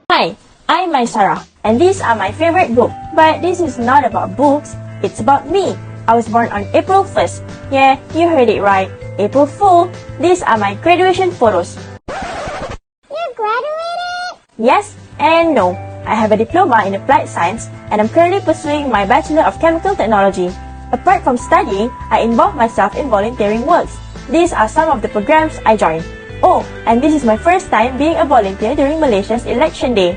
Hi, I'm Sarah, and these are my favorite books. But this is not about books, it's about me. I was born on April 1st. Yeah, you heard it right. April Fool. These are my graduation photos. You graduated? Yes and no. I have a diploma in applied science, and I'm currently pursuing my Bachelor of Chemical Technology. Apart from studying, I involve myself in volunteering works. These are some of the programs I joined. Oh, and this is my first time being a volunteer during Malaysia's election day.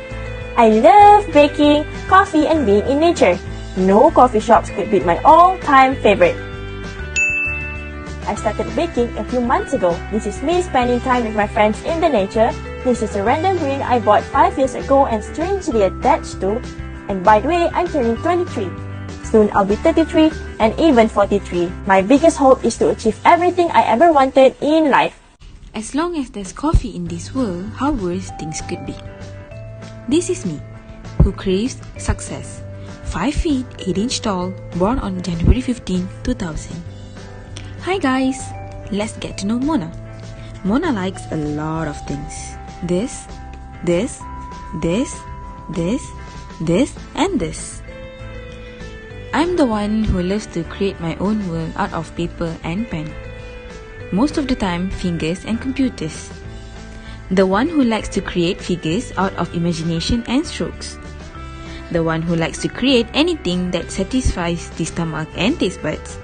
I love baking, coffee, and being in nature. No coffee shops could beat my all-time favorite. I started baking a few months ago. This is me spending time with my friends in the nature. This is a random ring I bought 5 years ago and strangely attached to. And by the way, I'm turning 23. Soon I'll be 33 and even 43. My biggest hope is to achieve everything I ever wanted in life. As long as there's coffee in this world, how worse things could be. This is me, who craves success. 5 feet 8 inch tall, born on January 15, 2000. Hi guys, let's get to know Mona. Mona likes a lot of things. This, and this. I'm the one who loves to create my own world out of paper and pen. Most of the time, fingers and computers. The one who likes to create figures out of imagination and strokes. The one who likes to create anything that satisfies the stomach and taste buds.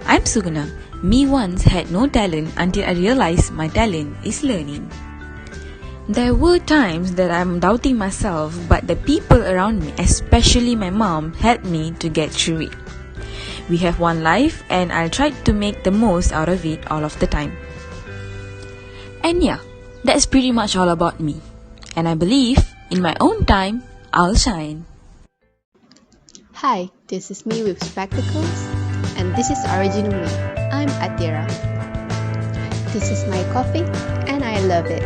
I'm Suguna. Me once had no talent until I realized my talent is learning. There were times that I'm doubting myself, but the people around me, especially my mom, helped me to get through it. We have one life, and I'll try to make the most out of it all of the time. And yeah, that's pretty much all about me. And I believe, in my own time, I'll shine. Hi, this is me with spectacles, and this is Original Me. I'm Atira. This is my coffee, and I love it.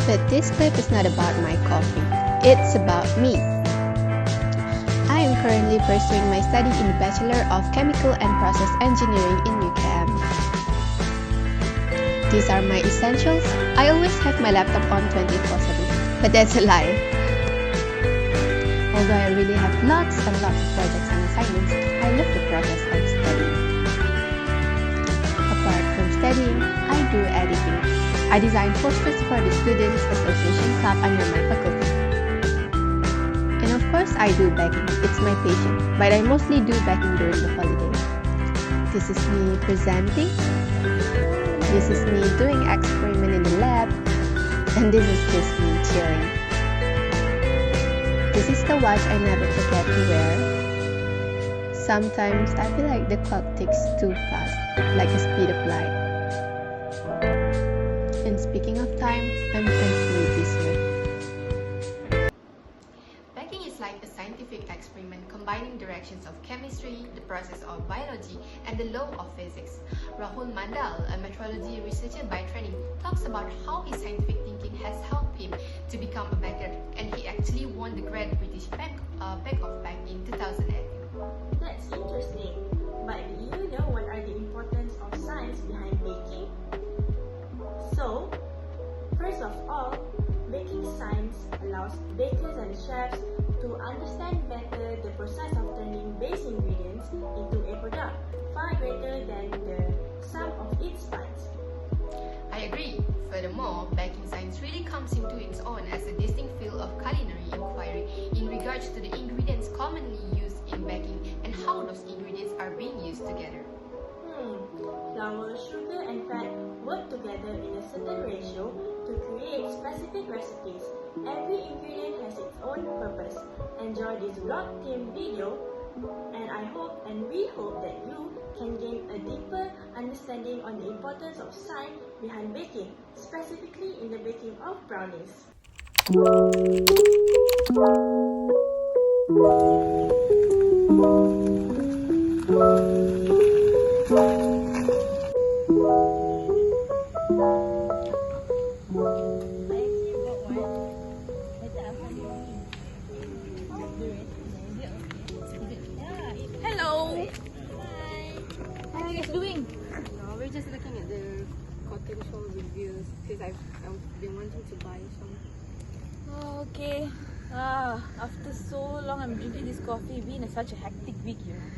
But this clip is not about my coffee, it's about me. I am currently pursuing my study in the Bachelor of Chemical and Process Engineering in UKM. These are my essentials. I always have my laptop on 24/7, but that's a lie. Although I really have lots and lots of projects and assignments, I love the process of studying. Apart from studying, I do editing. I design posters for the Students Association Club under my faculty. And of course, I do baking. It's my passion, but I mostly do baking during the holidays. This is me presenting. This is me doing experiment in the lab. And this is just me chilling. This is the watch I never forget to wear. Sometimes I feel like the clock ticks too fast, like the speed of light. And speaking of time, I'm thankfully this year. Baking is like a scientific experiment combining directions of chemistry, the process of biology, and the law of physics. Rahul Mandal, a metrology researcher by training, talks about how his scientific thinking has helped him to become a baker, and he actually won the Great British Bake-Off Bake in 2008. That's interesting. But do you know what are the importance of science behind baking? So, first of all, baking science allows bakers and chefs to understand better the process of turning base ingredients into a product far greater than the sum of its parts. I agree. Furthermore, baking science really comes into its own as a distinct field of culinary inquiry in regards to the ingredients commonly used in baking and how those ingredients are being used together. Flour, sugar, and fat work together in a certain ratio to create specific recipes. Every ingredient has its own purpose. Enjoy this vlog-themed video, and we hope that you can gain a deeper understanding on the importance of science behind baking, specifically in the baking of brownies. Hello! Hi! How are you guys doing? No, we're just looking at the potential reviews because I've been wanting to buy some. Oh, okay. After so long, I'm drinking this coffee. It's been such a hectic week, you know.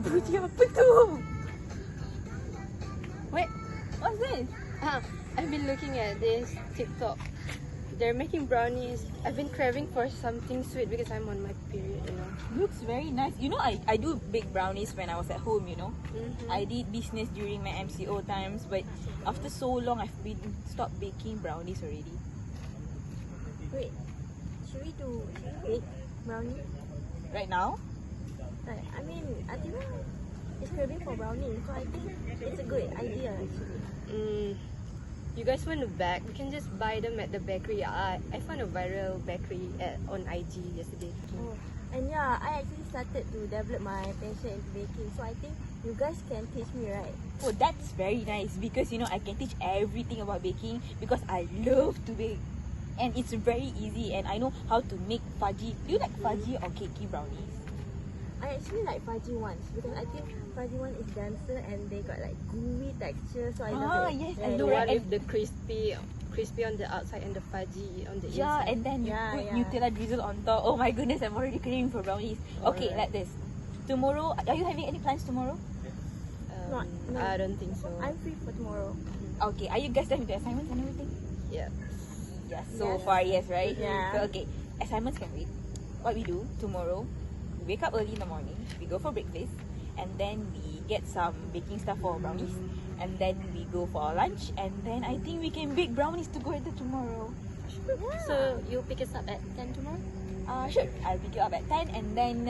Bunyi apa tu? Wait, What's this? I've been looking at this TikTok. They're making brownies. I've been craving for something sweet because I'm on my period, you know. Looks very nice. You know, I do bake brownies when I was at home, you know. Mm-hmm. I did business during my MCO times, but after so long, I've been stopped baking brownies already. Wait, should we bake brownie? Right now? I mean, Athena is craving for brownie, so I think it's a good idea actually. You guys want to bake? We can just buy them at the bakery. I found a viral bakery on IG yesterday. Oh, and yeah, I actually started to develop my passion into baking, so I think you guys can teach me, right? Oh, that's very nice because you know I can teach everything about baking because I love to bake. And it's very easy and I know how to make fudgy. Do you like fudgy or cakey brownies? I actually like fudgy ones because I think fudgy one is denser and they got like gooey texture, so I love it. Yes, And I the know, one right? with the crispy on the outside and the fudgy on the Yeah, inside. and then you Yeah, put yeah. Nutella drizzle on top. Oh my goodness, I'm already craving for brownies. Okay, Alright. like this. Tomorrow, are you having any plans tomorrow? No. I don't think so. I'm free for tomorrow. Okay, are you guys done with the assignments and everything? Yeah. Yes, so Yes. far, yes, right? Yeah. So, okay, assignments can wait. What we do tomorrow, we wake up early in the morning, we go for breakfast, and then we get some baking stuff for brownies, and then we go for our lunch, and then I think we can bake brownies to go into tomorrow. So you pick us up at 10 tomorrow? Sure, I'll pick you up at 10, and then,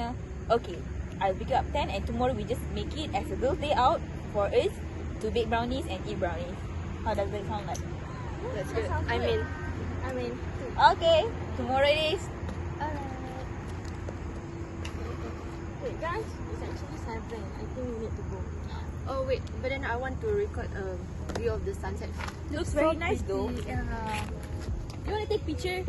okay, I'll pick you up 10, and tomorrow we just make it as a girls' day out for us to bake brownies and eat brownies. How does that sound like? That's That good. sounds I good. mean, Okay, tomorrow it is. Wait guys, it's actually 7. I think we need to go. oh wait, but then I want to record a view of the sunset. Looks very nice though. Yeah. You want to take picture?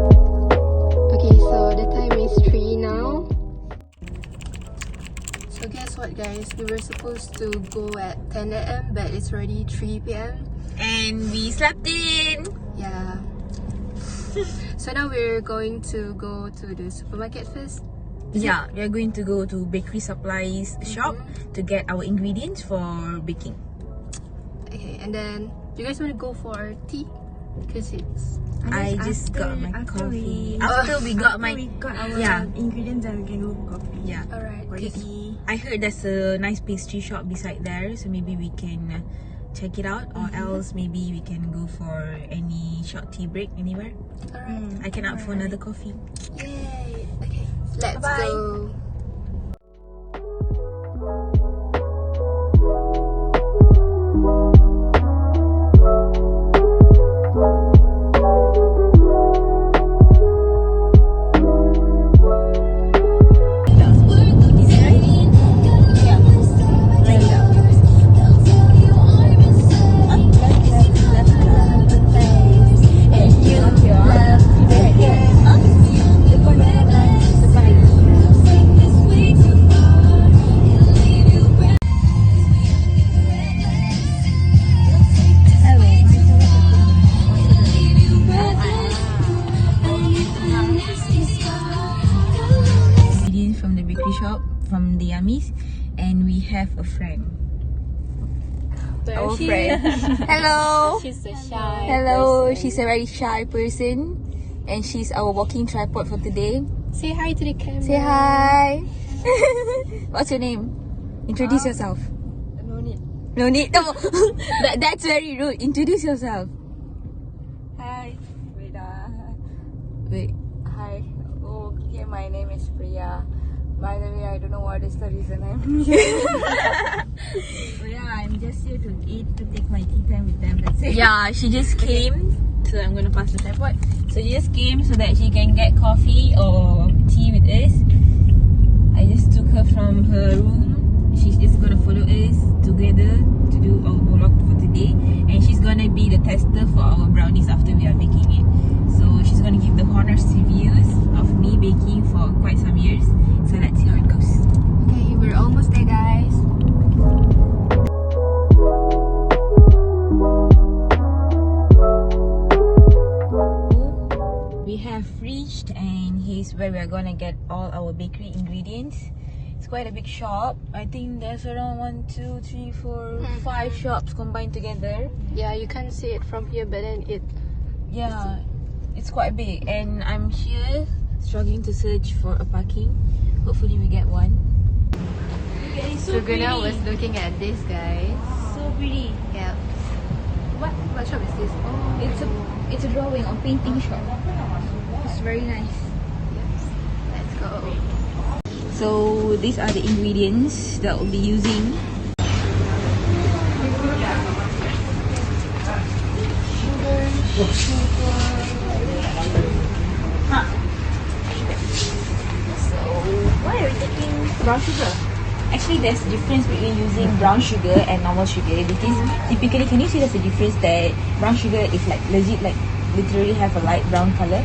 Okay, so the time is 3 now. So guess what guys, we were supposed to go at 10 a.m. but it's already 3 p.m. And we slept in. Yeah. So now we're going to go to the supermarket first. Yeah, we are going to go to bakery supplies shop to get our ingredients for baking. Okay, and then you guys want to go for tea? Because it's... I just got my coffee. After we got my our ingredients, then we can go for coffee. yeah. Alright. I heard there's a nice pastry shop beside there, so maybe we can check it out, or else maybe we can go for any short tea break anywhere. Alright. I can opt for another coffee. Yay! Okay, let's Bye-bye. go. Ingredients from the bakery shop, from the Yummies, and we have a friend. Our friend. Hello. She's a shy Hello. person. She's a very shy person, and she's our walking tripod for today. Say hi to the camera. Say hi. What's your name? Introduce yourself. No need. No need. That's very rude. Introduce yourself. Hi. Wait. Wait. Hi. Okay, my name is Priya. By the way, I don't know what is the reason I'm here. But yeah, I'm just here to eat, to take my tea time with them. That's it. Yeah, she just came. So I'm gonna pass the tripod. So she just came so that she can get coffee or tea with us. I just took her from her room. She's just gonna follow us together to do our vlog for today. And she's gonna be the tester for our brownies after we are making it. So she's gonna give the honest reviews of me baking for quite some years. So let's see how it goes. Okay, we're almost there, guys. We have reached, and here's where we are gonna get all our bakery ingredients. It's quite a big shop. I think there's around 1, 2, 3, 4, 5 shops combined together. Yeah, you can't see it from here, but then Yeah, it's quite big, and I'm here struggling to search for a parking. Hopefully we get one. It's so Suguna was looking at this, guys. so pretty. Yeah. What shop is this? Oh, It's a drawing or painting shop. It's very nice. yes. Let's go. So these are the ingredients that we'll be using. So why are we taking brown sugar? Actually, there's a difference between using brown sugar and normal sugar, because typically, can you see there's a difference that brown sugar is like legit, like literally have a light brown color?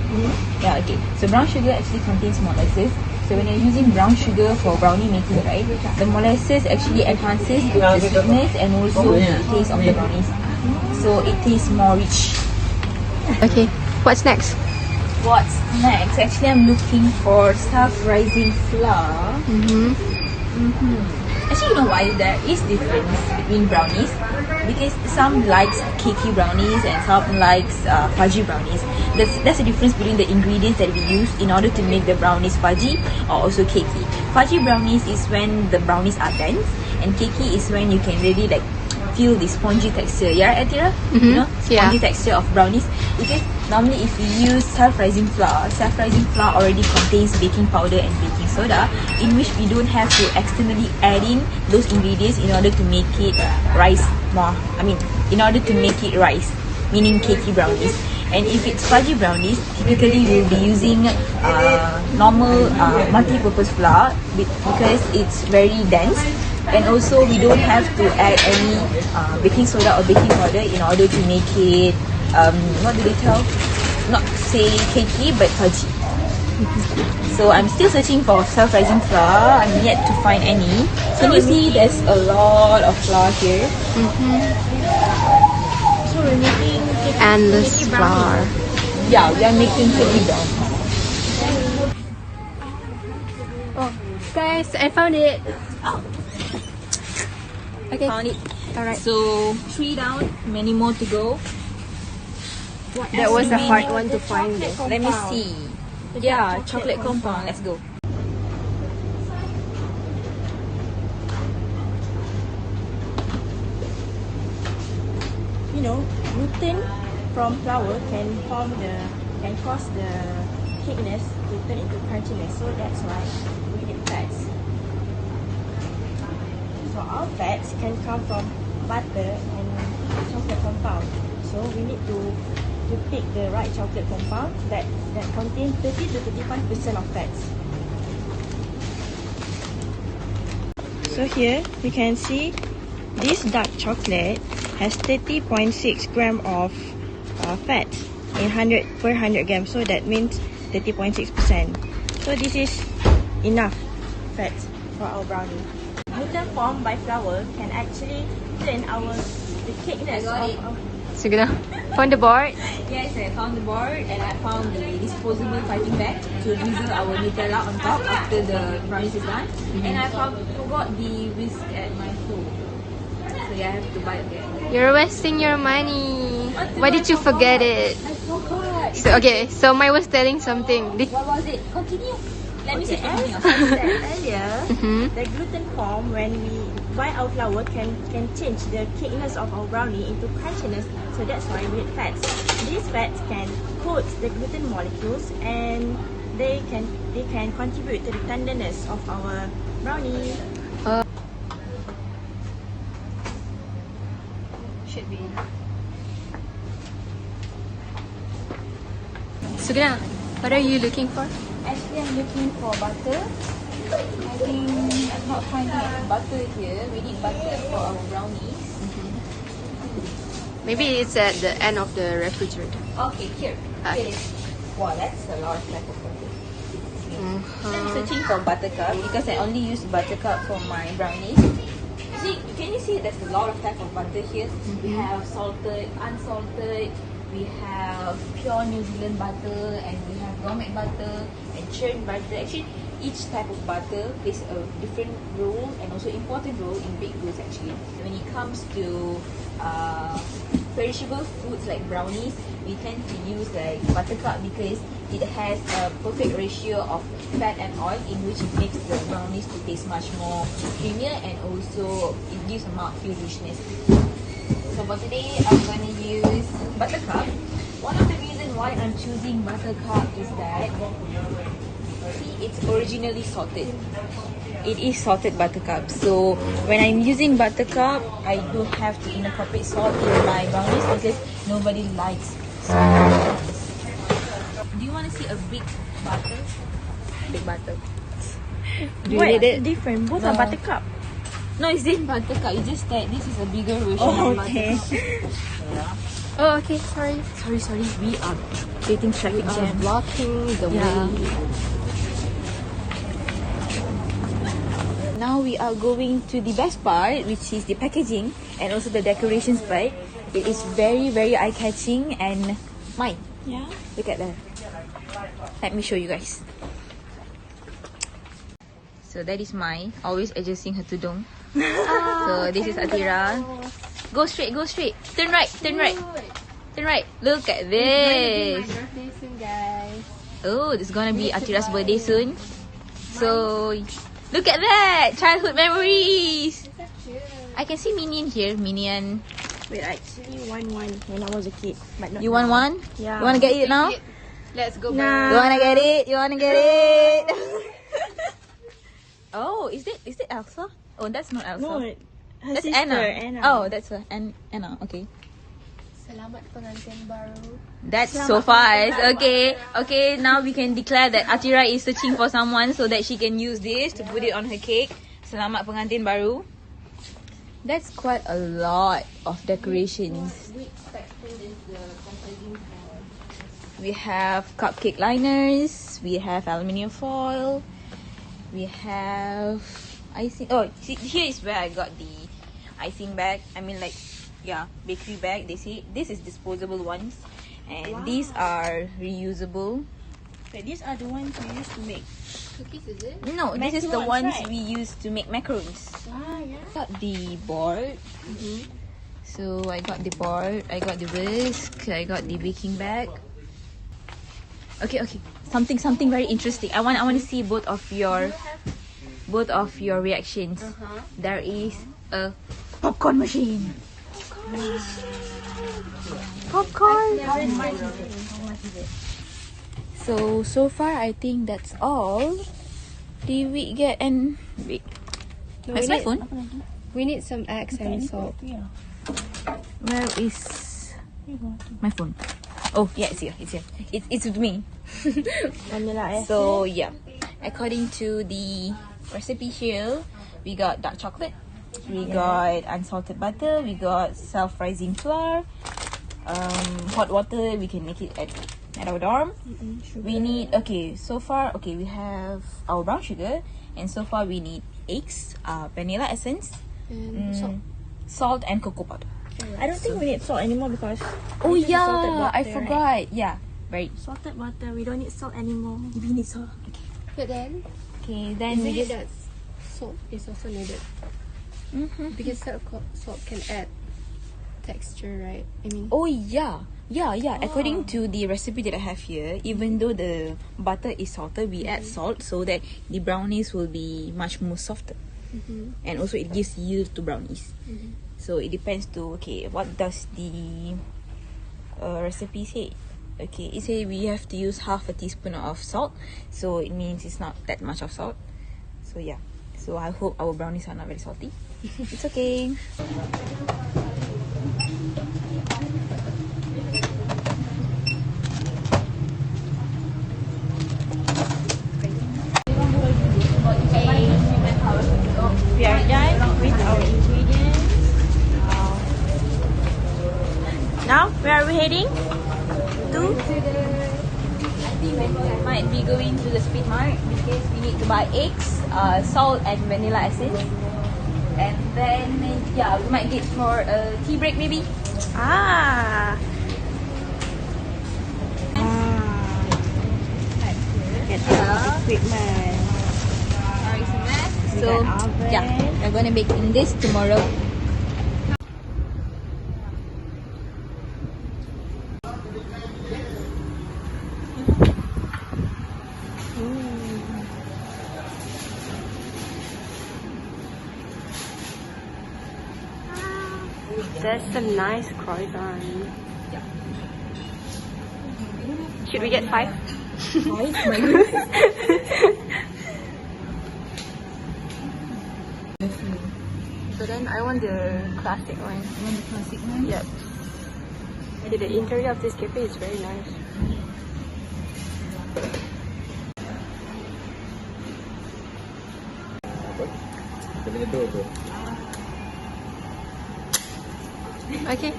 Yeah, okay. So brown sugar actually contains molasses. So when you're using brown sugar for brownie making, right, the molasses actually enhances the sweetness and also the taste of the brownies. So it tastes more rich. Okay, what's next? What's next? Actually, I'm looking for self-rising flour. Actually, you know why there is difference between brownies? Because some likes cakey brownies and some likes fudgy brownies. That's the difference between the ingredients that we use in order to make the brownies fudgy or also cakey. Fudgy brownies is when the brownies are dense, and cakey is when you can really like feel the spongy texture. Yeah, Atira? You know, spongy texture of brownies. Because normally if we use self-rising flour already contains baking powder and baking soda, in which we don't have to externally add in those ingredients in order to make it rise more. In order to make it rise, meaning cakey brownies. And if it's fudgy brownies, typically we'll be using normal multi-purpose flour because it's very dense. And also we don't have to add any baking soda or baking powder in order to make it, what do they tell? Not say cakey, but fudgy. So I'm still searching for self-rising flour. I'm yet to find any. Can you see there's a lot of flour here? So we're making Endless flour. Yeah, we are making cakey brownies. Oh, guys, I found it. Okay. Found it. Alright. So 3 down, many more to go. That was a hard one to find. Let me see. Yeah, chocolate compound. Let's go. You know, gluten from flour can cause the thickness to turn into crunchiness. So that's why we need fats. So our fats can come from butter and chocolate compound. So we need to pick the right chocolate compound that contains 30 to 35% of fats. So here you can see this dark chocolate has 30.6 gram of fat in 100 per 100 grams. So that means 30.6%. So this is enough fat for our brownie. Gluten formed by flour can actually turn the cakeness of our... Suguna, found the board. Yes, I found the board and I found the disposable piping bag to drizzle our Nutella on top after the brownies is done. And I forgot the whisk at my home. So yeah, I have to buy again. You're wasting your money. Why did you forget it? I forgot. So, okay, so Mai was telling something. What was it? Continue. Let me say continue. As I said earlier, the gluten form when we buy our flour can change the cakeness of our brownie into crunchiness. So that's why we need fats. These fats can coat the gluten molecules and they can contribute to the tenderness of our brownie. Should be. Sugna, what are you looking for? Actually, I'm looking for butter. I think I'm not finding any butter here. We need butter for our brownies. Maybe it's at the end of the refrigerator. Okay, here. Here it is. Wow, that's a lot of type of butter. I'm searching for buttercup because I only use buttercup for my brownies. See, can you see there's a lot of type of butter here? We have salted, unsalted, we have pure New Zealand butter, and we have gourmet butter and churned butter. Actually, each type of butter plays a different role and also important role in baked goods actually. When it comes to perishable foods like brownies, we tend to use like buttercup because it has a perfect ratio of fat and oil in which it makes the brownies to taste much more creamier and also it gives a mouthfeel richness. So for today, I'm going to use buttercup. One of the reasons why I'm choosing buttercup is that see, it's originally salted. It is salted buttercup. So when I'm using buttercup, I do have to incorporate salt in my brownies because nobody likes salt. Do you want to see a big butter? Big butter. Do you need it? Different. Both are buttercup. No, it's in buttercup. It's just that this is a bigger version of okay. buttercup. Oh, okay. Sorry. Sorry. We are getting traffic jam. Blocking the Yeah. way. Now we are going to the best part, which is the packaging and also the decorations part. It is very, very eye-catching and mine. Yeah. Look at that. Let me show you guys. So that is mine. Always adjusting her tudung. So this is Atira. Go straight. Turn right. Look at this. My birthday soon, guys. Oh, this is gonna be Atira's birthday soon. So look at that! Childhood memories! I can see Minion here. Minion. Wait, I actually want one when I was a kid, but not You want now. one? Yeah. You wanna get it now? Let's go. Nah. You wanna get it? Oh, is it Elsa? Oh, that's not Elsa. No, her That's sister, Anna. Oh, that's her. Anna. Okay. Selamat pengantin baru. That's so fast. Okay. Now we can declare that Atira is searching for someone so that she can use this to put it on her cake. Selamat pengantin baru. That's quite a lot of decorations. We have cupcake liners. We have aluminium foil. We have icing. Oh, see, here is where I got the icing bag. I mean, like, yeah, bakery bag. They say this is disposable ones, and these are reusable. Wait, these are the ones we used to make. Cookies, is it? No, this is the Macarons, ones right? we use to make macarons. Yeah. Got the board. So I got the board. I got the whisk. I got the baking bag. Okay. Something very interesting. I want to see both of your reactions. There is a popcorn machine. Popcorn. So far I think that's all. Did we get an wait? No, Where's my phone? We need some eggs and salt. Where is my phone? Oh yeah, it's here. It's with me. Vanilla essence. So yeah, according to the recipe here, we got dark chocolate, we got unsalted butter, we got self-rising flour, hot water. We can make it at our dorm. We need so far we have our brown sugar, and so far we need eggs, vanilla essence, And salt and cocoa powder. I don't think we need salt anymore because Oh this is salted yeah, butter, I forgot. right? Yeah, right. Salted butter. We don't need salt anymore. We need salt. but then, Okay, then we isn't it just that salt is also needed? Because salt can add texture, right? I mean, Oh yeah. According to the recipe that I have here, even though the butter is salted, we add salt so that the brownies will be much more softer, and also it gives yield to brownies. So it depends to what does the recipe say? Okay, it say we have to use half a teaspoon of salt, so it means it's not that much of salt. So yeah, so I hope our brownies are not very salty. It's okay. We are done with our ingredients. Now, where are we heading? I think we might be going to the speed mart because we need to buy eggs, salt and vanilla essence. And then yeah, we might get for a tea break maybe. Ah. Get the equipment. So yeah, we're gonna bake in this tomorrow. That's a nice croissant. Should we get 5? But then I want the classic one. You want the classic one? Yep. Okay, the interior of this cafe is very nice. Okay.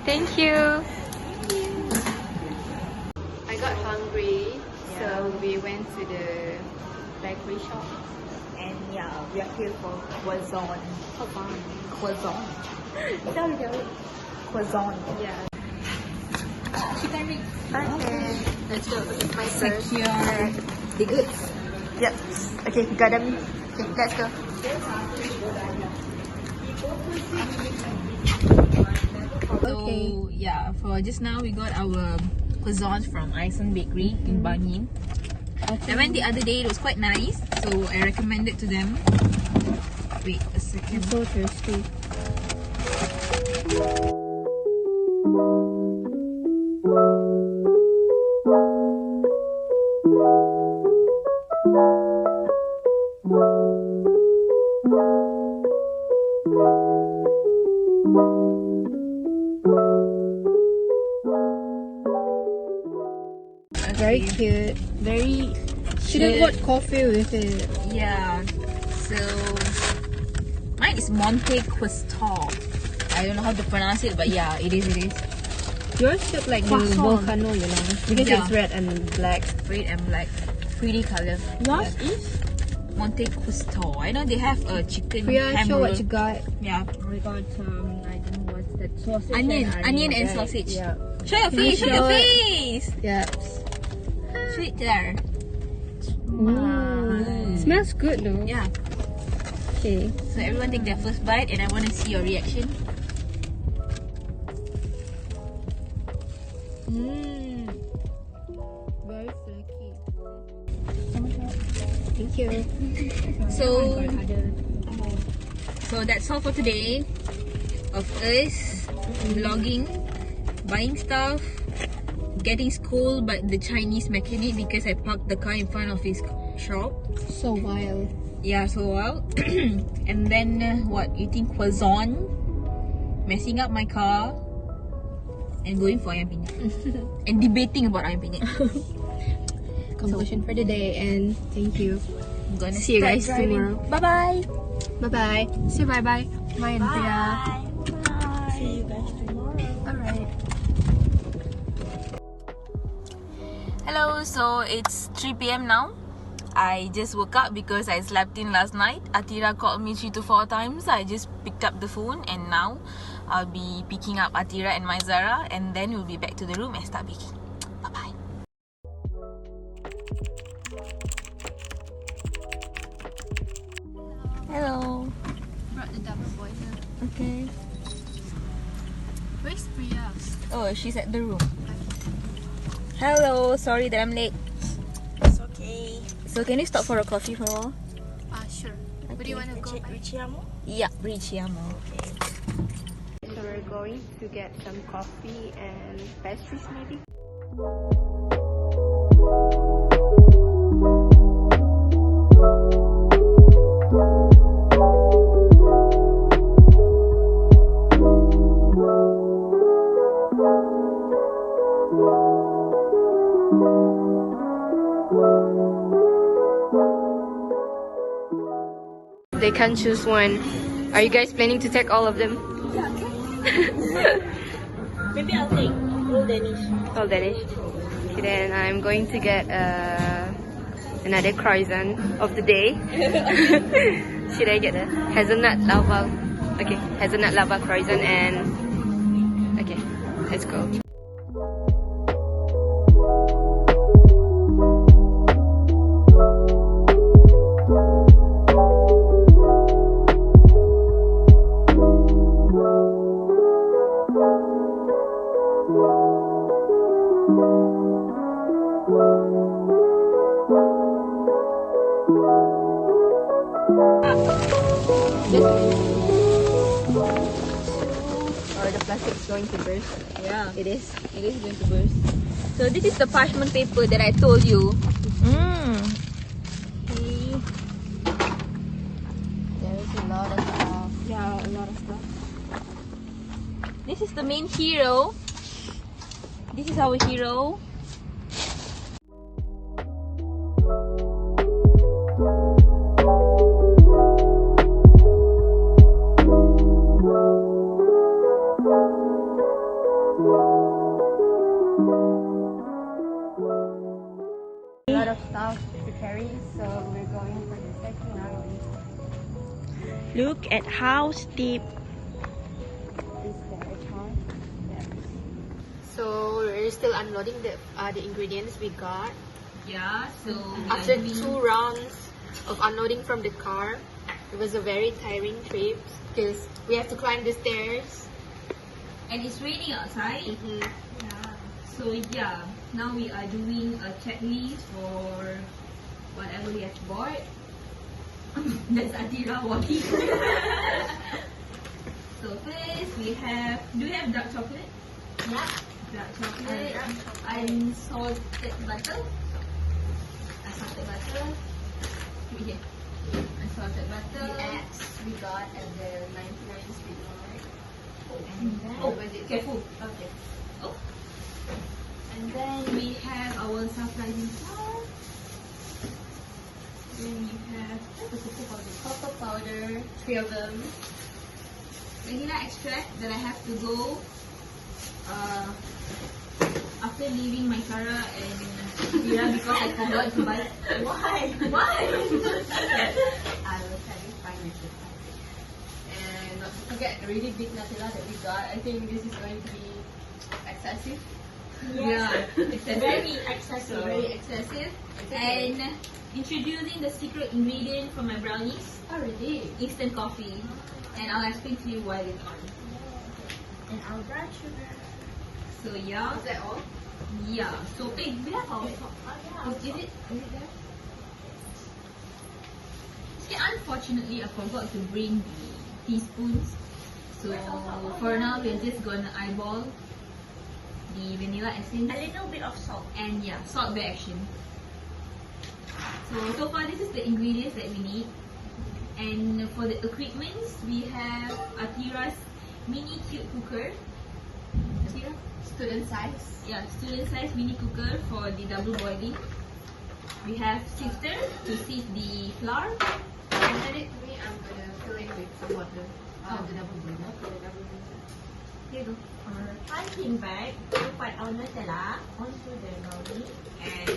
Thank you. I got hungry, so we went to the bakery shop. And yeah, we are here for croissant. Croissant. Croissant. Yeah. Chicken wings. Okay. Let's go. It's my first. Secure the goods. Yep. Okay, got them. Okay, let's go. So yeah, for just now we got our croissants from Ison Bakery in Banyin. I went the other day, it was quite nice, so I recommend it to them. Wait a second. So thirsty. Very cute. Very Should have got coffee with it. yeah. So mine is Monte Cristo. I don't know how to pronounce it, but yeah, it is. Yours look like the volcano, you know, because Yeah. it's red and black. Red and black, pretty color. Yours is? Monte Cristo. I know they have a chicken Priya, ham show roll. what you got. Yeah, We got I don't know what's that, sausage. onion and right? sausage. Yeah. Show your face. Show your show it? face. Yeah. Show it there. Smells good though. Yeah. Okay. So everyone take their first bite, and I want to see your reaction. Very flaky. Thank you. So that's all for today of us vlogging, buying stuff, getting scolded by the Chinese mechanic because I parked the car in front of his shop. So wild. Yeah, so wild. And then what? Eating croissant, messing up my car, and going for ayam penyet. And debating about ayam penyet. Conclusion for the day, and thank you. I'm gonna See you start guys driving. tomorrow. Bye bye. Bye bye. Say bye bye. Bye and Priya. Bye. See you guys tomorrow. Alright. Hello, so it's 3 p.m. now. I just woke up because I slept in last night. Atira called me 3 to 4 times. I just picked up the phone, and now I'll be picking up Atira and Maizara, and then we'll be back to the room and start baking. Bye bye. Hello. Brought the double boiler. Okay. Where's Priya? Oh, she's at the room. Hello, sorry that I'm late. It's okay. So can you stop for a coffee for a while? Sure. Where do you want to go? Richiamo? Yeah, Richiamo. So we're going to get some coffee and pastries maybe. They can't choose one. Are you guys planning to take all of them? Maybe I'll take all Danish. All Danish. Okay, then I'm going to get another croissant of the day. Should I get a hazelnut lava? Okay, hazelnut lava croissant and okay, let's go. Or the plastic is going to burst. Yeah. It is going to burst. So this is the parchment paper that I told you. Okay. There is a lot of stuff. Yeah, a lot of stuff. This is the main hero. This is our hero. A lot of stuff to carry, so we're going for the second round. Look at how steep. Is there a chance? Yes. So we're still unloading the ingredients we got. Yeah, so After 2 rounds of unloading from the car, it was a very tiring trip because we have to climb the stairs. and it's raining outside. Mm-hmm. So yeah, now we are doing a checklist for whatever we have bought. That's Adira walking. So first we have, do we have dark chocolate? Yeah. Dark chocolate, unsalted butter. Unsalted butter. Okay. Unsalted butter. The eggs we got at the 99 Street Mart. And then, Oh, was it? careful. Okay. Oh. And then we have our self-rising flour. Then we have cocoa powder, 3 of them. Vanilla extract that I have to go after leaving my Sarah and Zira because I forgot to buy. Why? Why? I will try to find it. And not to forget the really big Nutella that we got. I think this is going to be excessive. Yeah, Very excessive. very excessive. And introducing the secret ingredient for my brownies, Already. instant coffee. And I'll explain to you why later on. And our brown sugar. So yeah, Is that all? yeah. So we have our is it there? Okay, unfortunately I forgot to bring the teaspoons. So for now we're just gonna eyeball the vanilla essence. A little bit of salt. And yeah, salt by action. So far this is the ingredients that we need. And for the equipments, we have Atira's mini cube cooker. Atira? Student size. Yeah, student size mini cooker for the double boiling. We have sifter to sift the flour. And send it to me. I'm gonna fill it with some water. The double boiler. Here you go. Punching bag, you put our Nutella onto the brownie. And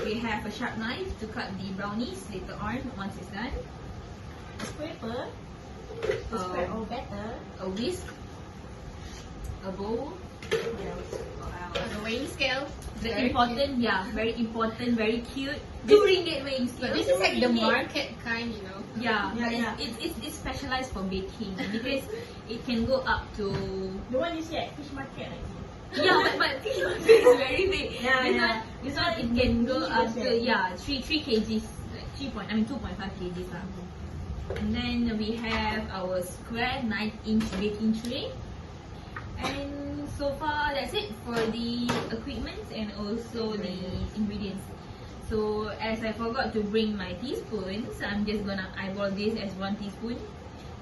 we have a sharp knife to cut the brownies later on once it's done. A scraper to spread all batter. A whisk, a bowl. What else? The weighing scale. Very important, yeah, very important, very cute. RM2 weighing scale. But this is like the market kind, you know. Yeah, Yeah, It's specialized for baking because it can go up to The one you see at fish market, I think. but fish market is very big. Yeah, This one it can go up to 3 kgs, like 2.5 kgs lah. And then we have our square 9-inch baking tray and so far that's it for the equipment and also the ingredients. So as I forgot to bring my teaspoons, I'm just gonna eyeball this as 1 teaspoon.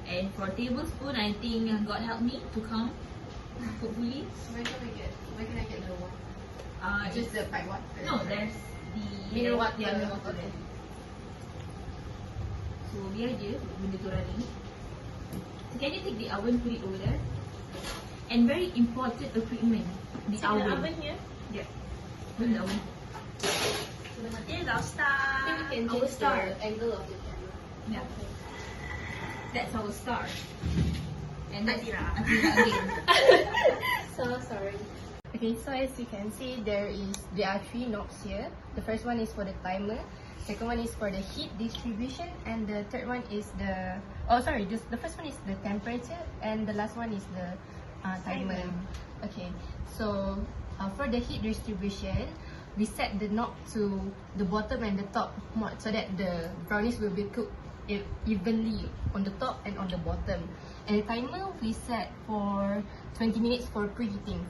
And for tablespoon, I think God help me to count. Hopefully. Where can I get the one? Just the pipe one? No, there's the Mineral water. Yeah, mineral water there. So biar je benda tu running. So can you take the oven, put it over there? And very important equipment, the oven. The oven here. Yeah. Put the oven. So the materials our star. I think we can Our change star. the angle of the camera. Yeah. That's our star. And that's Atira. Atira again. So sorry. Okay, so as you can see, there are 3 knobs here. The first one is for the timer. Second one is for the heat distribution, and the third one is the the first one is the temperature, and the last one is the timer. Okay, so for the heat distribution, we set the knob to the bottom and the top mod so that the brownies will be cooked evenly on the top and on the bottom. And the timer we set for 20 minutes for preheating.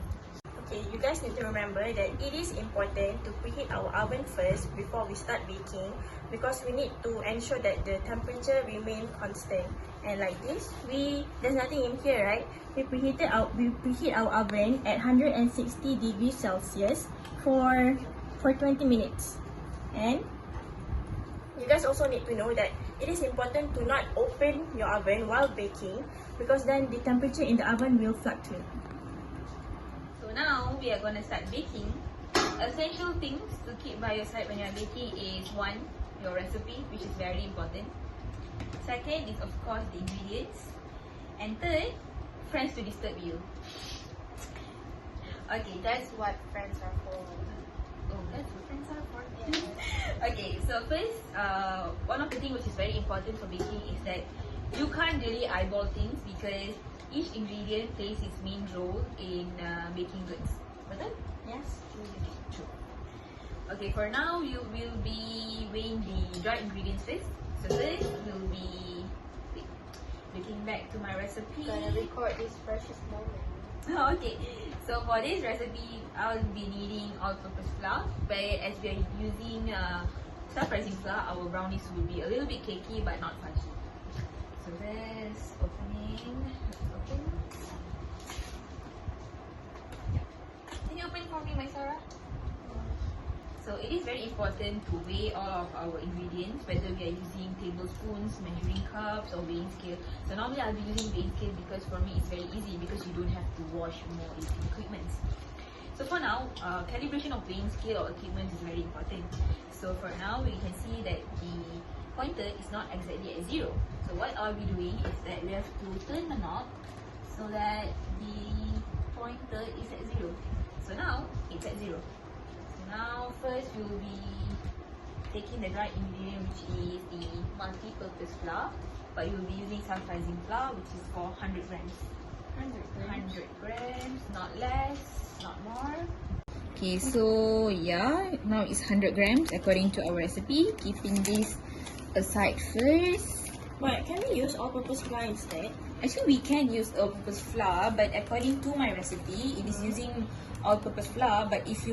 Okay, you guys need to remember that it is important to preheat our oven first before we start baking, because we need to ensure that the temperature remain constant. And like this, there's nothing in here, right? We preheat our oven at 160 degrees Celsius for 20 minutes. And you guys also need to know that it is important to not open your oven while baking, because then the temperature in the oven will fluctuate. So now we are going to start baking. Essential things to keep by your side when you are baking is 1, your recipe, which is very important. Second is of course the ingredients. And third, friends to disturb you. Okay, That's what friends are for. that's what friends are for. Okay, so first, one of the things which is very important for baking is that you can't really eyeball things, because each ingredient plays its main role in baking goods. Betul? Yes. True. Okay, for now, you will be weighing the dry ingredients first. So first, we'll be looking back to my recipe. Gonna record this precious moment. Okay, so for this recipe, I'll be needing all-purpose flour. But as we are using self-rising flour, our brownies will be a little bit cakey but not fudgy. So this opening. Open. Yeah. Can you open for me, my Sarah? So it is very important to weigh all of our ingredients, whether we are using tablespoons, measuring cups, or weighing scale. So normally I'll be using weighing scale because for me it's very easy, because you don't have to wash more equipment. So for now, calibration of weighing scale or equipment is very important. So for now, we can see that the pointer is not exactly at 0. So what I'll be doing is that we have to turn the knob so that the pointer is at 0. So now it's at 0. So now first we will be taking the dry ingredient, which is the multi-purpose flour, but you will be using self-rising flour, which is for 100 grams. 100 grams, not less, not more. Okay, so yeah, now it's 100 grams according to our recipe. Keeping this aside first. But can we use all-purpose flour instead? Actually, we can use all-purpose flour, but according to my recipe, it is using all-purpose flour. But it's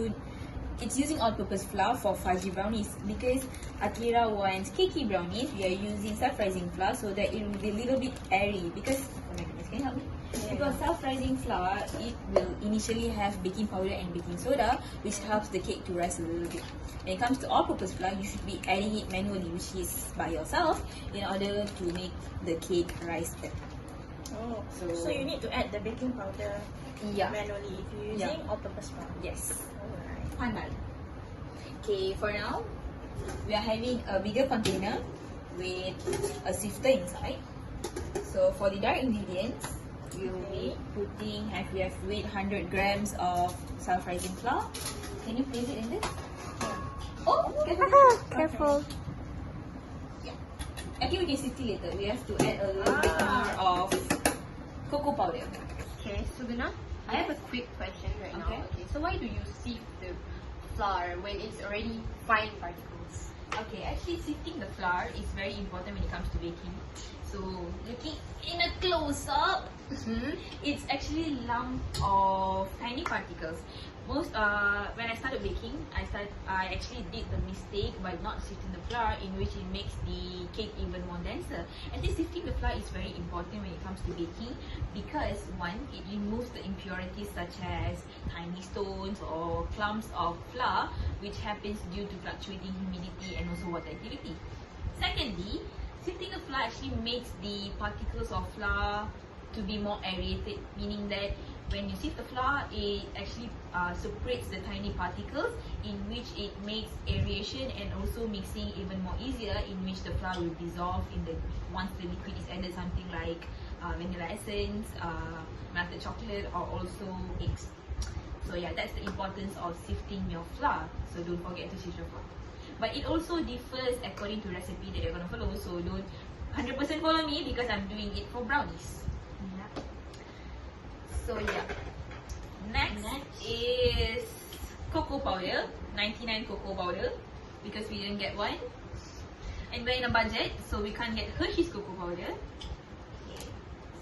using all-purpose flour for fudgy brownies, because Atira wants cakey brownies. We are using self-rising flour so that it will be a little bit airy. Because oh my goodness, can you help me? Because self-rising flour, it will initially have baking powder and baking soda, which helps the cake to rise a little bit. When it comes to all-purpose flour, you should be adding it manually, which is by yourself, in order to make the cake rise better. Oh, so you need to add the baking powder manually if you're using all-purpose flour. Yes. Alright. Pandai. Okay, for now, we are having a bigger container with a sifter inside. So for the dry ingredients, we will be putting, we have weighed 100 grams of self-rising flour. Can you place it in this? Oh, careful. Careful. Yeah. I think we can sift it later. We have to add a little bit more of cocoa powder. Okay, so Guna, I have a quick question right now. Okay. Okay, so why do you sift the flour when it's already fine particles? Okay, actually sifting the flour is very important when it comes to baking. So looking in a close-up, it's actually lump of tiny particles. When I started baking, I actually did the mistake by not sifting the flour, in which it makes the cake even more denser. And this sifting the flour is very important when it comes to baking, because one, it removes the impurities such as tiny stones or clumps of flour, which happens due to fluctuating humidity and also water activity. Secondly, sifting the flour actually makes the particles of flour to be more aerated, meaning that when you sift the flour, it actually separates the tiny particles, in which it makes aeration and also mixing even more easier, in which the flour will dissolve in the once the liquid is added, something like vanilla essence, melted chocolate, or also eggs. So yeah, that's the importance of sifting your flour. So don't forget to sift your flour. But it also differs according to recipe that you're gonna follow. So don't 100% follow me, because I'm doing it for brownies. So yeah, next is cocoa powder, 99 cocoa powder, because we didn't get one, and we're in a budget, so we can't get Hershey's cocoa powder. Okay.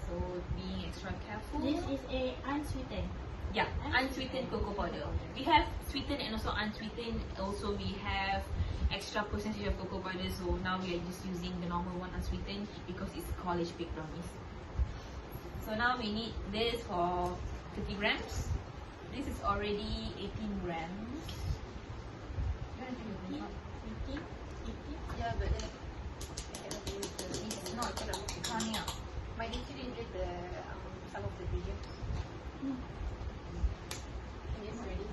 So being extra careful. This is a unsweetened. Yeah, unsweetened cocoa powder. We have sweetened and also unsweetened. Also, we have extra percentage of cocoa powder. So now we are just using the normal one, unsweetened, because it's college baked brownies. So now we need this for 50 grams. This is already 18 grams. 80? Yeah, but then It's not coming out. why didn't you read the some of the videos? Yes, already.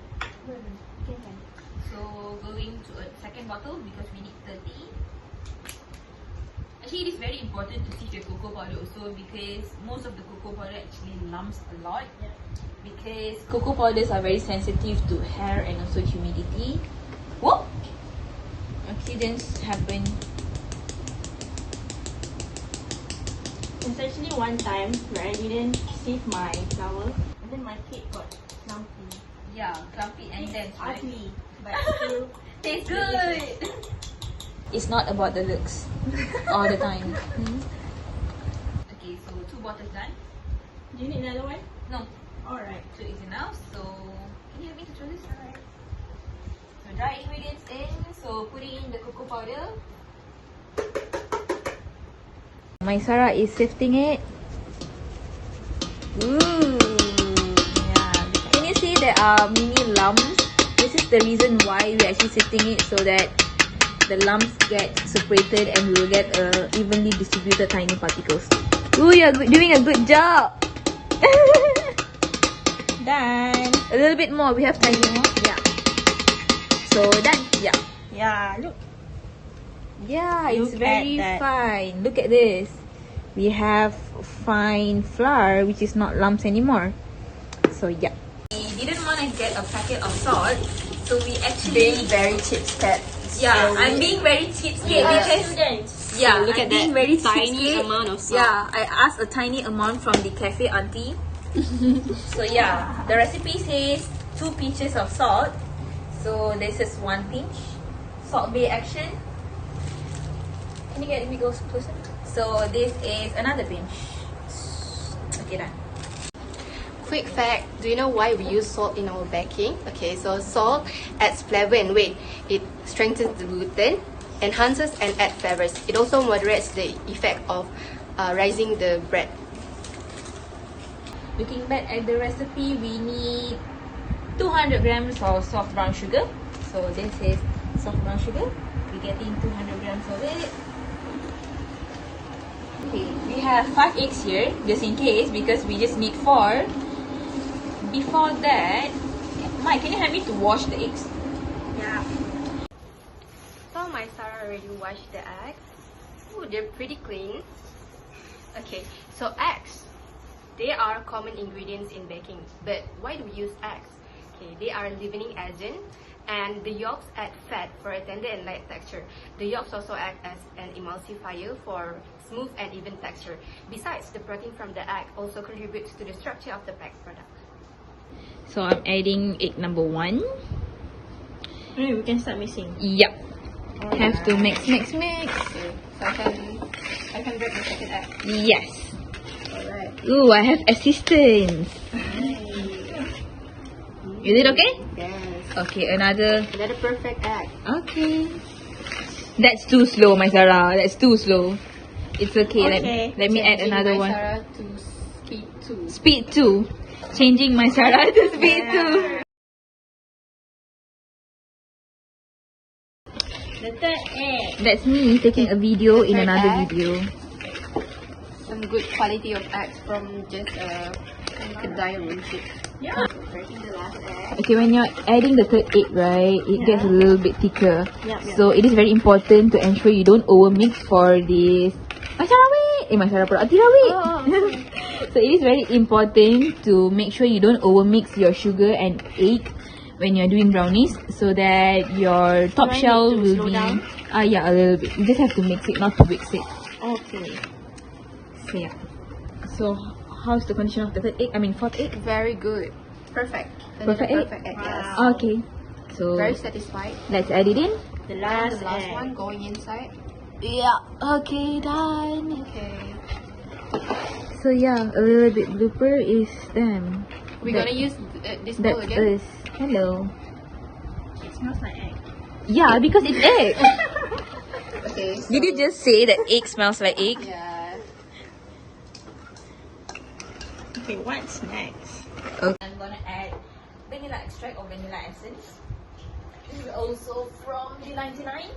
So going to a second bottle, because we need 30. Actually, it is very important to sift your cocoa powder also, because most of the cocoa powder actually lumps a lot. Because cocoa powders are very sensitive to hair and also humidity. Whoop! Accidents happen. There's actually one time where I didn't sieve my flour, and then my cake got clumpy. Yeah, clumpy and dense, right? Ugly, but still Tastes good! It's not about the looks all the time. Okay, so 2 bottles done. Do you need another one? No, Alright. 2 is enough. So, can you help me to throw this? Alright. So, dry ingredients in. So, putting in the cocoa powder. My Sarah is sifting it. Ooh, yeah. Can you see there are mini lumps? This is the reason why we're actually sifting it, so that the lumps get separated and we will get evenly distributed tiny particles. Ooh, you're doing a good job! Done. A little bit more, we have tiny more. Yeah. So done. Yeah. Yeah, look. Yeah, it's Look very at that. fine. Look at this. We have fine flour, which is not lumps anymore. So yeah. We didn't want to get a packet of salt, so we actually Being very cheapskate. yeah, I'm being very cheapskate because Students. yeah, look I'm at being that very tiny cheapskate. amount of salt. Yeah, I asked a tiny amount from the cafe auntie. So yeah, the recipe says 2 pinches of salt. So this is 1 pinch. Salt Bay action. Can you get me go closer? So this is another pinch. Okay, done. Quick fact, do you know why we use salt in our baking? Okay, so salt adds flavor and weight. It strengthens the gluten, enhances and adds flavors. It also moderates the effect of rising the bread. Looking back at the recipe, we need 200 grams of soft brown sugar. So this is soft brown sugar. We're getting 200 grams of it. Okay, we have 5 eggs here, just in case, because we just need 4. Before that, Mike, can you help me to wash the eggs? Yeah. So my Sarah already washed the eggs. Ooh, they're pretty clean. Okay, so eggs. They are common ingredients in baking. But why do we use eggs? Okay, they are leavening agent, and the yolks add fat for a tender and light texture. The yolks also act as an emulsifier for smooth and even texture. Besides, the protein from the egg also contributes to the structure of the packed product. So I'm adding egg number 1. Maybe we can start mixing. Yep. Have to mix. Okay, so I can grab the second egg. Yes. Alright. Ooh, I have assistance. Is it okay? Yes. Okay, another. Another perfect egg. Okay. That's too slow, my Sarah. That's too slow. It's okay. Okay. Let me add Changing another my one. Sarah to speed 2. Speed 2. Changing my Sarah to speed 2. The third egg. That's me taking a video in Third another egg. video. Some good quality of eggs from just kedai runcit. Yeah. Breaking the last egg. Okay, when you're adding the third egg, right, it gets a little bit thicker. Yeah. So it is very important to ensure you don't overmix for this. Masara pula. So it is very important to make sure you don't overmix your sugar and egg when you're doing brownies, so that your top Do I shell need to will slow be down? yeah, a little bit. You just have to mix it, not to mix it. Okay. So yeah. So how's the condition of the third egg? I mean fourth egg? Very good. Perfect. Perfect egg? Perfect egg, yes. Okay. So Very satisfied. let's add it in. The And last, the last egg. one going inside. Yeah. Okay, done. Okay. So yeah, a little bit blooper is done. We're gonna use this bowl That's again. us. Hello. It smells like egg. Yeah, because it's egg. Okay. Did you just say that egg smells like egg? Yeah. Okay, what's next? I'm gonna add vanilla extract or vanilla essence. This is also from G99.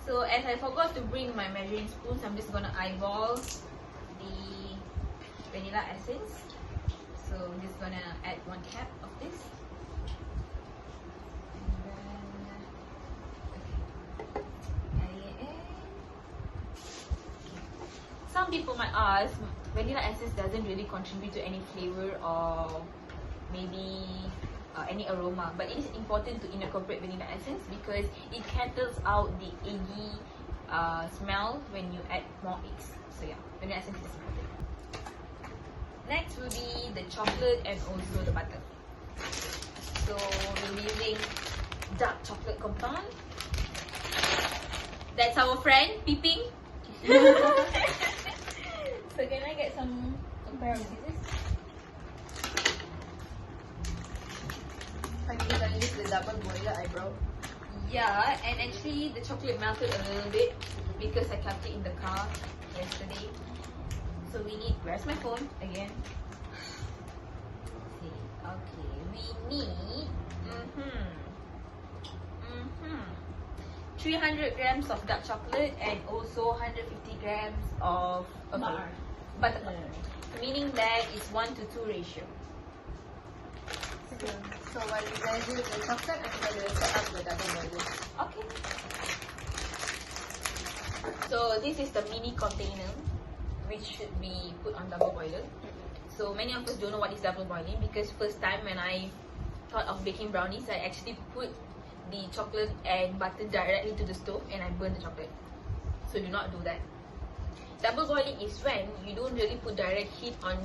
So as I forgot to bring my measuring spoons, I'm just gonna eyeball the vanilla essence. So I'm just gonna add 1 cap of this. And then add it in. Some people might ask, vanilla essence doesn't really contribute to any flavor or maybe any aroma, but it is important to incorporate vanilla essence because it cancels out the eggy smell when you add more eggs. So yeah, vanilla essence is important. Next will be the chocolate and also the butter. So we'll be using dark chocolate compound. That's our friend peeping. So can I get some pair of scissors? Finally gonna use the double boiler eyebrow. Yeah, and actually the chocolate melted a little bit because I kept it in the car yesterday. So we need, where's my phone again? Okay, we need 300 grams of dark chocolate and also 150 grams of butter. Meaning that it's 1 to 2 ratio. So while you guys do the chocolate, I'm gonna set up the double boiler. Okay. So this is the mini container which should be put on double boiler. So many of us don't know what is double boiling because first time when I thought of baking brownies, I actually put the chocolate and butter directly to the stove and I burned the chocolate. So do not do that. Double boiling is when you don't really put direct heat on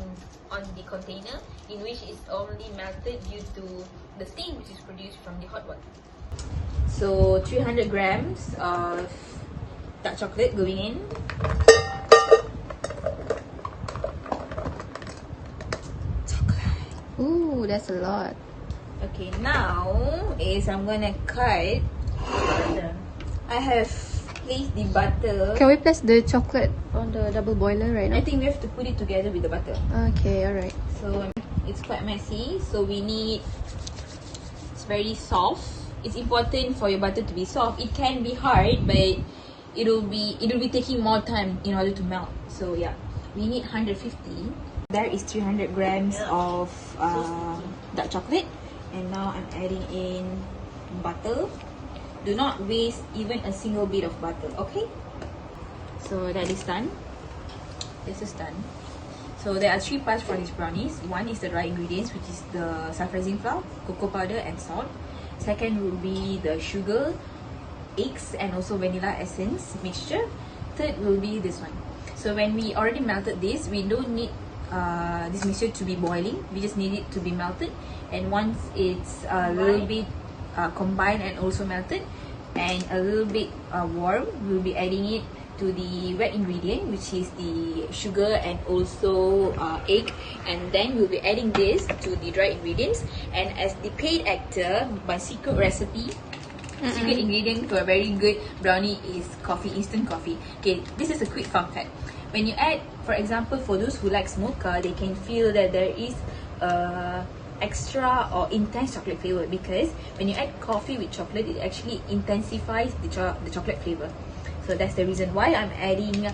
the container, in which it's only melted due to the steam which is produced from the hot water. So 300 grams of dark chocolate going in. Ooh, that's a lot. Okay, now is I'm gonna cut. I have placed the butter. Can we place the chocolate on the double boiler right I now? think we have to put it together with the butter. Okay, alright. So it's quite messy. So we need, it's very soft. It's important for your butter to be soft. It can be hard, but it'll be taking more time in order to melt. So yeah, we need 150. There is 300 grams of dark chocolate, and now I'm adding in butter. Do not waste even a single bit of butter, okay? So that is done. This is done. So there are 3 parts for these brownies. One is the dry ingredients, which is the self-raising flour, cocoa powder and salt. Second will be the sugar, eggs and also vanilla essence mixture. Third will be this one. So when we already melted this, we don't need this mixture to be boiling. We just need it to be melted, and once it's a little bit combined and also melted, and a little bit warm, we'll be adding it to the wet ingredient, which is the sugar and also egg, and then we'll be adding this to the dry ingredients. And as the paid actor, my secret recipe, secret ingredient for a very good brownie is coffee, instant coffee. Okay, this is a quick fun fact. When you add, for example, for those who like mocha, they can feel that there is extra or intense chocolate flavor, because when you add coffee with chocolate, it actually intensifies the chocolate flavor. So that's the reason why I'm adding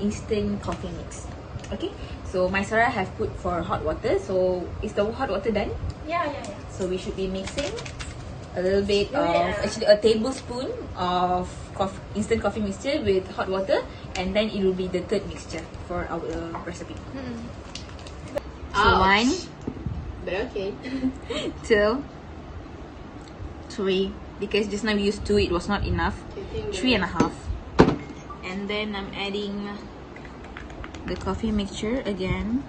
instant coffee mix. Okay, so my Sarah have put for hot water. So is the hot water done? Yeah. So we should be mixing a little bit of, actually a tablespoon of instant coffee mixture with hot water, and then it will be the third mixture for our recipe. So 1, But okay. 2, 3, because just now we used 2, it was not enough. 3.5, and then I'm adding the coffee mixture again,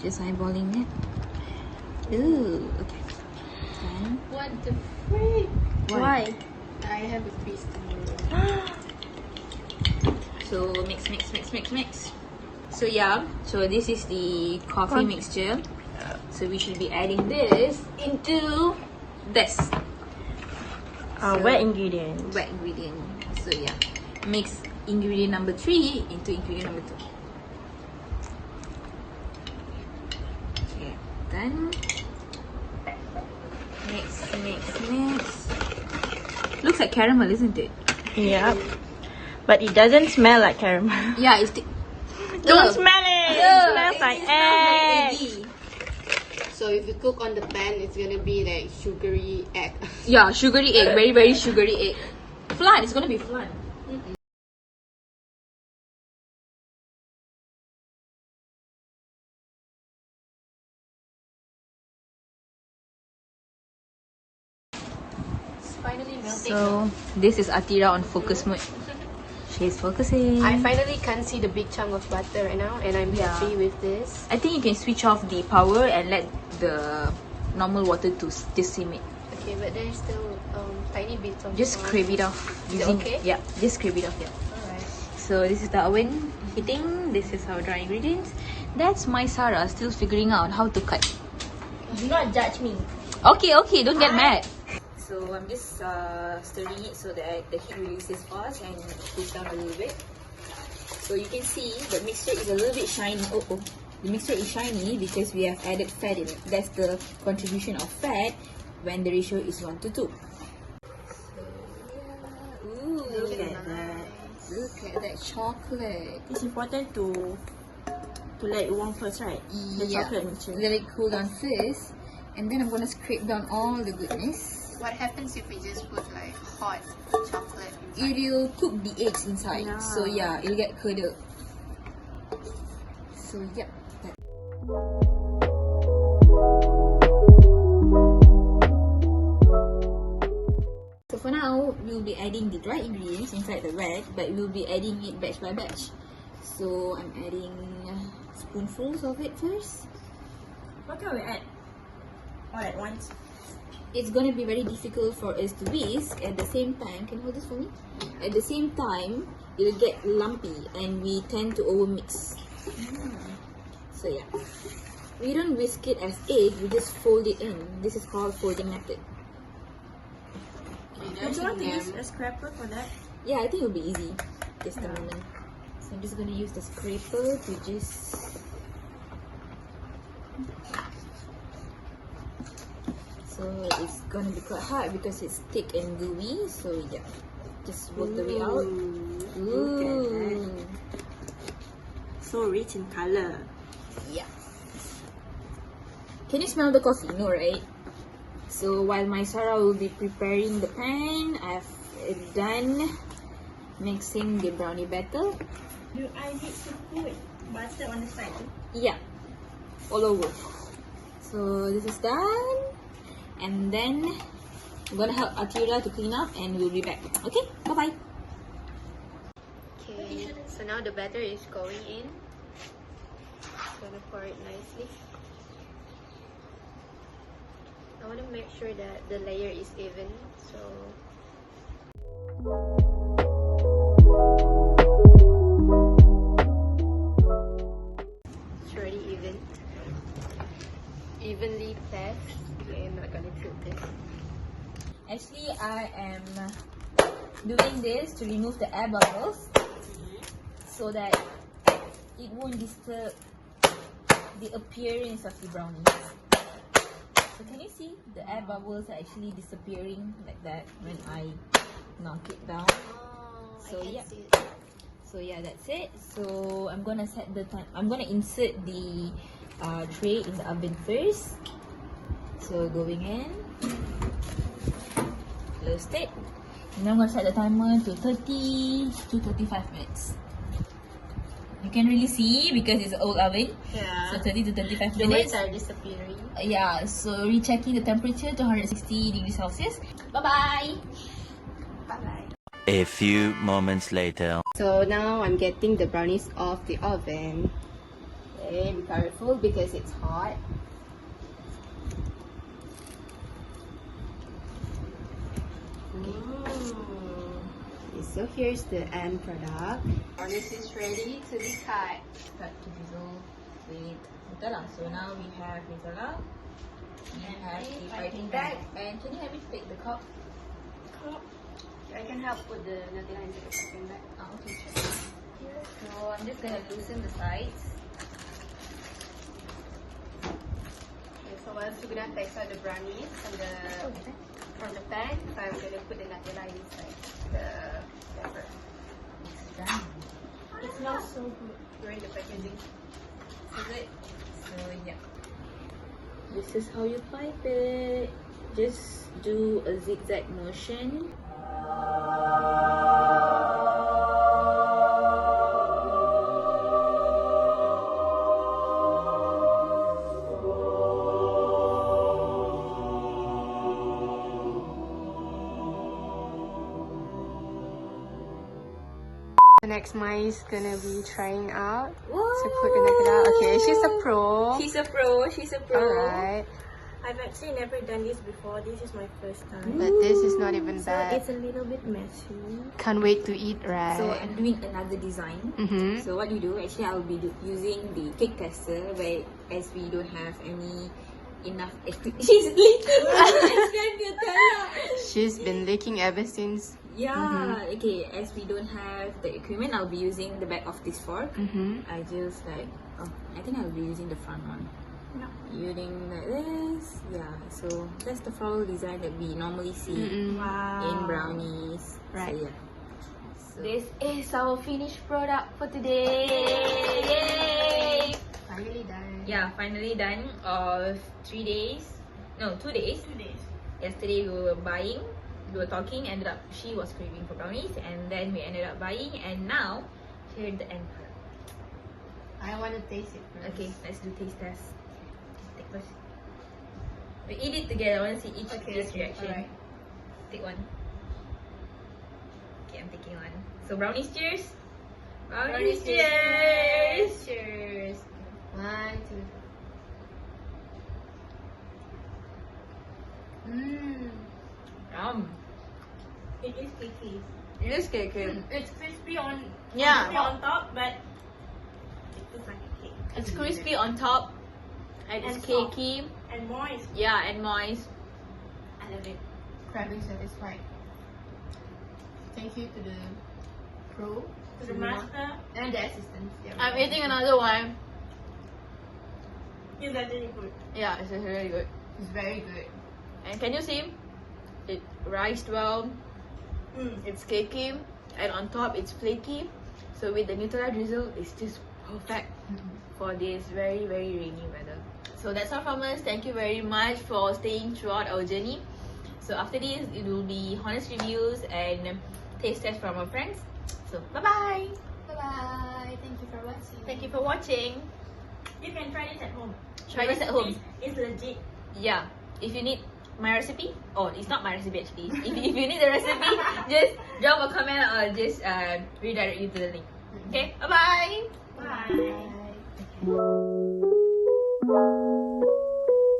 just eyeballing it. Ooh, okay. Then, What the frick? Why? I have a quiz tomorrow. so mix. So yeah, so this is the coffee mixture. So we should be adding this into this. Wet ingredient. Wet ingredient. So yeah, mix ingredient number 3 into ingredient number 2. Okay, then mix. Looks like caramel, isn't it? Yeah. But it doesn't smell like caramel. Yeah, it's Don't smell it! It smells like egg. So if you cook on the pan, it's gonna be like sugary egg. Yeah, sugary egg, very very sugary egg. Flan, it's gonna be flan. It's finally melting. So this is Atira on focus mode. She's focusing. I finally can't see the big chunk of butter right now, and I'm happy with this. I think you can switch off the power and let the normal water to steam it. Okay, but there's still tiny bits of. Just scrape it off. Is it okay? Yeah, just scrape it off. Yeah. Alright. So this is the oven heating. This is our dry ingredients. That's my Sarah still figuring out how to cut. Do not judge me. Okay, don't get mad. So I'm just stirring it so that the heat releases fast and cools down a little bit. So you can see the mixture is a little bit shiny. The mixture is shiny because we have added fat in it. That's the contribution of fat when the ratio is 1:2. So yeah. Ooh, look at that. Look at that chocolate. It's important to let it warm first, right? The chocolate mixture. Let it cool down first, and then I'm gonna scrape down all the goodness. What happens if we just put like hot chocolate It inside? will cook the eggs inside. Yeah. So yeah, it'll get curdled. So yeah. So for now, we'll be adding the dry ingredients inside the wet, but we'll be adding it batch by batch. So I'm adding spoonfuls of it first. What can we add? All at once? It's gonna be very difficult for us to whisk. At the same time, can you hold this for me? At the same time, it'll get lumpy and we tend to overmix. So yeah, we don't whisk it as egg, we just fold it in. This is called folding method. Would you want to use a scraper for that? Yeah, I think it'll be easy. Just a moment. So I'm just gonna use the scraper to just. So it's gonna be quite hard because it's thick and gooey. So yeah, just work the way out. Look at that. So rich in color. Yeah. Can you smell the coffee? No, right? So while my Sarah will be preparing the pan, I've done mixing the brownie batter. Do I need to put butter on the side? Yeah, all over. So this is done. And then I'm gonna help Atira to clean up and we'll be back. Okay, bye-bye. Okay, so now the batter is going in. Gonna pour it nicely. I want to make sure that the layer is even, so It's already evenly placed. Okay, I'm not gonna tilt this. Actually, I am doing this to remove the air bubbles so that it won't disturb the appearance of the brownies. So can you see the air bubbles are actually disappearing like that when I knock it down? So yeah. So yeah, that's it. So I'm gonna set the time. I'm gonna insert the tray in the oven first. So going in, close it. And I'm gonna set the timer to 30 to 35 minutes. You can really see because it's an old oven. Yeah. So 30 to 35 The minutes. words are disappearing. Yeah. So rechecking the temperature to 160 degrees Celsius. Bye bye. Bye bye. A few moments later. So now I'm getting the brownies off the oven. Okay, be careful because it's hot. Okay, so here's the end product. Brownies is ready to be cut. Start to drizzle with Nutella. So now we have Nutella. We have the piping bag. And can you help me take the cup? I can help put the Nutella into the piping bag. Oh, okay, sure. So I'm just gonna loosen the sides. Okay, so once we're gonna take out the brownies from the pan, so I'm gonna put the Nutella inside the wrapper. It smells so good. During the packaging. So good. So yeah. This is how you pipe it. Just do a zigzag motion. Next, Mai's gonna be trying out to put the Nutella. Okay, she's a pro. She's a pro. She's a pro. Alright, I've actually never done this before. This is my first time. but this is not even So bad. it's a little bit messy. Can't wait to eat, right? So I'm doing another design. Mm-hmm. So what you do, actually I'll be using the cake tester, where as we don't have enough equipment. She's leaking Nutella. She's been leaking ever since. Yeah, okay, as we don't have the equipment, I'll be using the back of this fork. Mm-hmm. I just I think I'll be using the front one. No. Using like this. Yeah, so that's the floral design that we normally see Wow. in brownies. Right. So, yeah. So this is our finished product for today. Yay! Finally done. Yeah, finally done of 3 days. No, 2 days. 2 days. Yesterday we were buying, we were talking, ended up she was craving for brownies, and then we ended up buying, and now here's the end product. I want to taste it first. Okay, let's do taste test. Take first. We eat it together. I want to see each reaction. Alright. Take one. Okay, I'm taking one. So brownies, cheers! Brownies, cheers! Cheers! 1, 2. It is cakey. It is cakey. It's crispy on Yeah. crispy on top, but it looks like a cake. It's crispy on top, and it's And soft. cakey. And moist. Yeah, and moist. I love it. Craving satisfied. Thank you to the pro, To the master, and the assistant. I'm eating another one. it's actually good. Yeah, it's really good. It's very good. And can you see? It rised well. It's cakey, and on top it's flaky. So with the Nutella drizzle, it's just perfect for this very rainy weather. So that's all from us. Thank you very much for staying throughout our journey. So after this, it will be honest reviews and taste tests from our friends. So bye bye. Bye bye. Thank you for watching. Thank you for watching. You can try this at home. Try this at home. It's legit. Yeah, if you need my recipe, it's not my recipe actually. if you need the recipe, just drop a comment or just redirect you to the link. Okay, bye bye. Bye.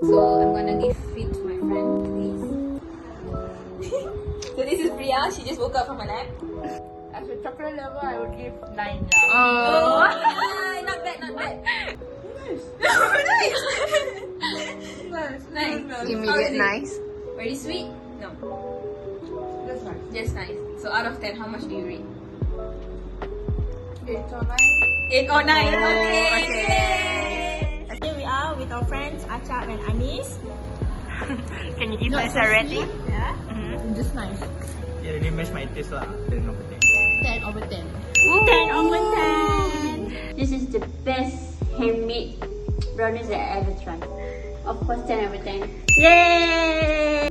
So I'm gonna give it to my friend, please. So this is Priya. She just woke up from a nap. As a chocolate lover, I would give 9. Oh, not bad, not bad. Nice. Immediate nice. Very sweet? No. That's nice. Just nice. So out of 10, how much do you rate? 8 or 9. 8 or 9. Okay. Here we are with our friends Achak and Anis. Can you give us a rating? Yeah. Just nice. It really matched my taste lah. 10 over 10. 10 over 10. 10 over 10. This is the best handmade brownies that I ever tried. Of course, 10 over 10. Yay!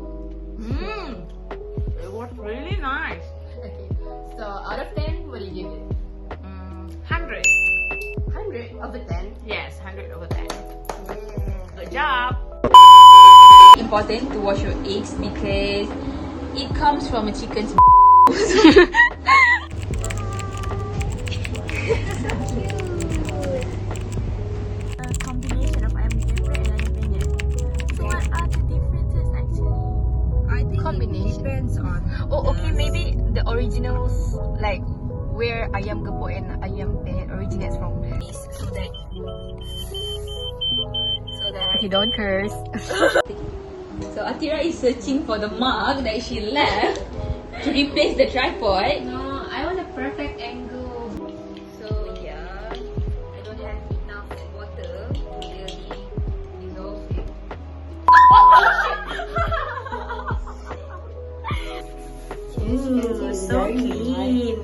It was really nice. Okay, so out of 10, what do you give it? 100. 100 over 10. Yes, 100 over 10. Good job. Important to wash your eggs because it comes from a chicken's Combination of ayam geprek and ayam penyet. So what are the differences actually? I think Combination. it depends on. Oh, okay, maybe the originals, like where ayam gepuk and ayam penyet originates from. So that Okay, don't curse. So Atira is searching for the mug that she left to replace the tripod. No, I want a perfect angle. So yeah, I don't have enough water to really dissolve it. Ooh, so clean.